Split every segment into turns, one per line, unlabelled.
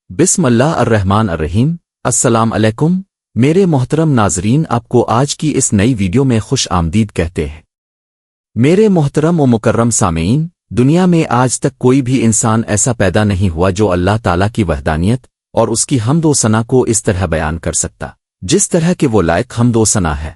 بسم اللہ الرحمن الرحیم۔ السلام علیکم میرے محترم ناظرین، آپ کو آج کی اس نئی ویڈیو میں خوش آمدید کہتے ہیں۔ میرے محترم و مکرم سامعین، دنیا میں آج تک کوئی بھی انسان ایسا پیدا نہیں ہوا جو اللہ تعالیٰ کی وحدانیت اور اس کی حمد و ثنا کو اس طرح بیان کر سکتا جس طرح کہ وہ لائق حمد و ثنا ہے۔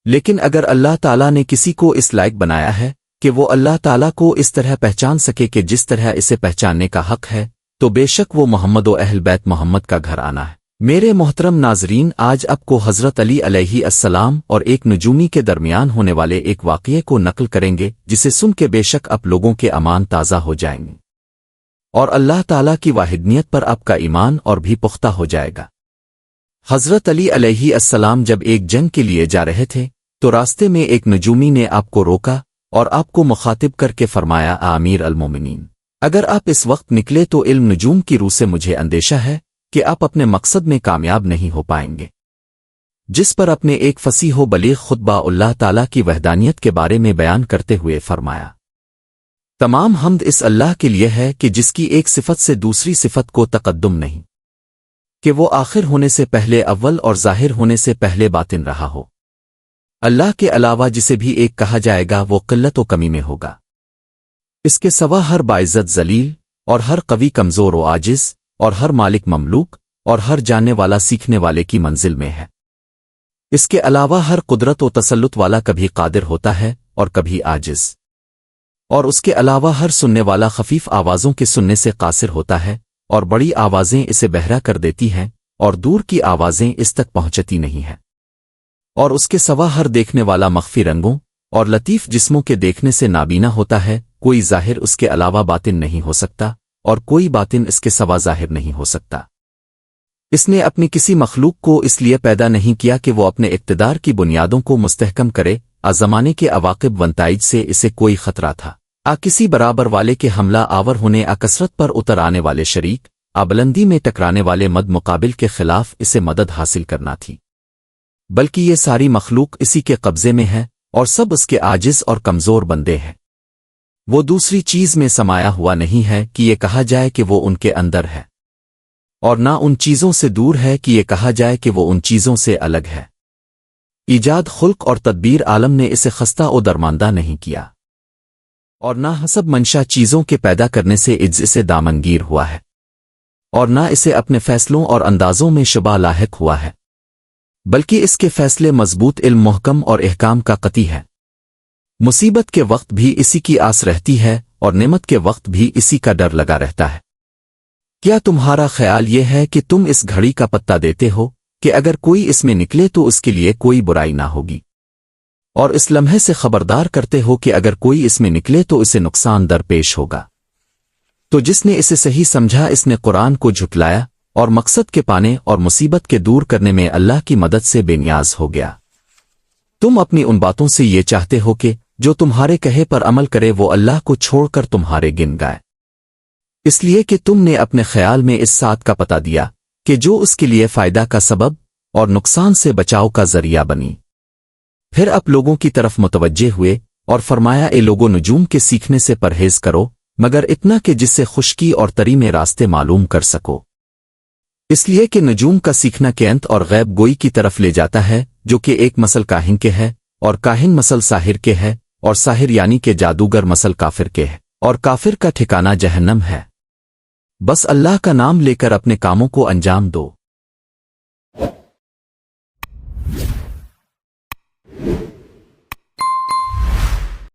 لیکن اگر اللہ تعالیٰ نے کسی کو اس لائق بنایا ہے کہ وہ اللہ تعالیٰ کو اس طرح پہچان سکے کہ جس طرح اسے پہچاننے کا حق ہے، تو بے شک وہ محمد و اہل بیت محمد کا گھر آنا ہے۔ میرے محترم ناظرین، آج آپ کو حضرت علی علیہ السلام اور ایک نجومی کے درمیان ہونے والے ایک واقعے کو نقل کریں گے، جسے سن کے بے شک آپ لوگوں کے امان تازہ ہو جائیں گے اور اللہ تعالیٰ کی واحدانیت پر آپ کا ایمان اور بھی پختہ ہو جائے گا۔ حضرت علی علیہ السلام جب ایک جنگ کے لیے جا رہے تھے تو راستے میں ایک نجومی نے آپ کو روکا اور آپ کو مخاطب کر کے فرمایا، امیر المومنین، اگر آپ اس وقت نکلے تو علم نجوم کی روح سے مجھے اندیشہ ہے کہ آپ اپنے مقصد میں کامیاب نہیں ہو پائیں گے۔ جس پر اپنے ایک فصیح و بلیغ خطبہ اللہ تعالیٰ کی وحدانیت کے بارے میں بیان کرتے ہوئے فرمایا، تمام حمد اس اللہ کے لیے ہے کہ جس کی ایک صفت سے دوسری صفت کو تقدم نہیں، کہ وہ آخر ہونے سے پہلے اول اور ظاہر ہونے سے پہلے باطن رہا ہو۔ اللہ کے علاوہ جسے بھی ایک کہا جائے گا وہ قلت و کمی میں ہوگا۔ اس کے سوا ہر باعزت ذلیل اور ہر قوی کمزور و عاجز اور ہر مالک مملوک اور ہر جاننے والا سیکھنے والے کی منزل میں ہے۔ اس کے علاوہ ہر قدرت و تسلط والا کبھی قادر ہوتا ہے اور کبھی عاجز، اور اس کے علاوہ ہر سننے والا خفیف آوازوں کے سننے سے قاصر ہوتا ہے اور بڑی آوازیں اسے بہرا کر دیتی ہیں اور دور کی آوازیں اس تک پہنچتی نہیں ہیں۔ اور اس کے سوا ہر دیکھنے والا مخفی رنگوں اور لطیف جسموں کے دیکھنے سے نابینا ہوتا ہے، کوئی ظاہر اس کے علاوہ باطن نہیں ہو سکتا اور کوئی باطن اس کے سوا ظاہر نہیں ہو سکتا۔ اس نے اپنی کسی مخلوق کو اس لیے پیدا نہیں کیا کہ وہ اپنے اقتدار کی بنیادوں کو مستحکم کرے، زمانے کے عواقب و نتائج سے اسے کوئی خطرہ تھا، کسی برابر والے کے حملہ آور ہونے، کثرت پر اتر آنے والے شریک، بلندی میں ٹکرانے والے مد مقابل کے خلاف اسے مدد حاصل کرنا تھی، بلکہ یہ ساری مخلوق اسی کے قبضے میں ہے اور سب اس کے عاجز اور کمزور بندے ہیں۔ وہ دوسری چیز میں سمایا ہوا نہیں ہے کہ یہ کہا جائے کہ وہ ان کے اندر ہے، اور نہ ان چیزوں سے دور ہے کہ یہ کہا جائے کہ وہ ان چیزوں سے الگ ہے۔ ایجاد، خلق اور تدبیر عالم نے اسے خستہ و درماندہ نہیں کیا، اور نہ حسب منشا چیزوں کے پیدا کرنے سے عجز سے دامنگیر ہوا ہے، اور نہ اسے اپنے فیصلوں اور اندازوں میں شبہ لاحق ہوا ہے، بلکہ اس کے فیصلے مضبوط، علم محکم اور احکام کا قطعی ہے۔ مصیبت کے وقت بھی اسی کی آس رہتی ہے اور نعمت کے وقت بھی اسی کا ڈر لگا رہتا ہے۔ کیا تمہارا خیال یہ ہے کہ تم اس گھڑی کا پتہ دیتے ہو کہ اگر کوئی اس میں نکلے تو اس کے لیے کوئی برائی نہ ہوگی، اور اس لمحے سے خبردار کرتے ہو کہ اگر کوئی اس میں نکلے تو اسے نقصان درپیش ہوگا؟ تو جس نے اسے صحیح سمجھا، اس نے قرآن کو جھٹلایا اور مقصد کے پانے اور مصیبت کے دور کرنے میں اللہ کی مدد سے بے نیاز ہو گیا۔ تم اپنی ان باتوں سے یہ چاہتے ہو کہ جو تمہارے کہے پر عمل کرے وہ اللہ کو چھوڑ کر تمہارے گن گائے، اس لیے کہ تم نے اپنے خیال میں اس سات کا پتہ دیا کہ جو اس کے لیے فائدہ کا سبب اور نقصان سے بچاؤ کا ذریعہ بنی۔ پھر آپ لوگوں کی طرف متوجہ ہوئے اور فرمایا، اے لوگوں، نجوم کے سیکھنے سے پرہیز کرو، مگر اتنا کہ جس سے خشکی اور تری میں راستے معلوم کر سکو، اس لیے کہ نجوم کا سیکھنا کینت اور غیب گوئی کی طرف لے جاتا ہے، جو کہ ایک مسل کاہن کے ہے اور کاہن مسل ساحر کے ہے، اور ساحر یعنی کہ جادوگر مسل کافر کے ہے، اور کافر کا ٹھکانہ جہنم ہے۔ بس اللہ کا نام لے کر اپنے کاموں کو انجام دو۔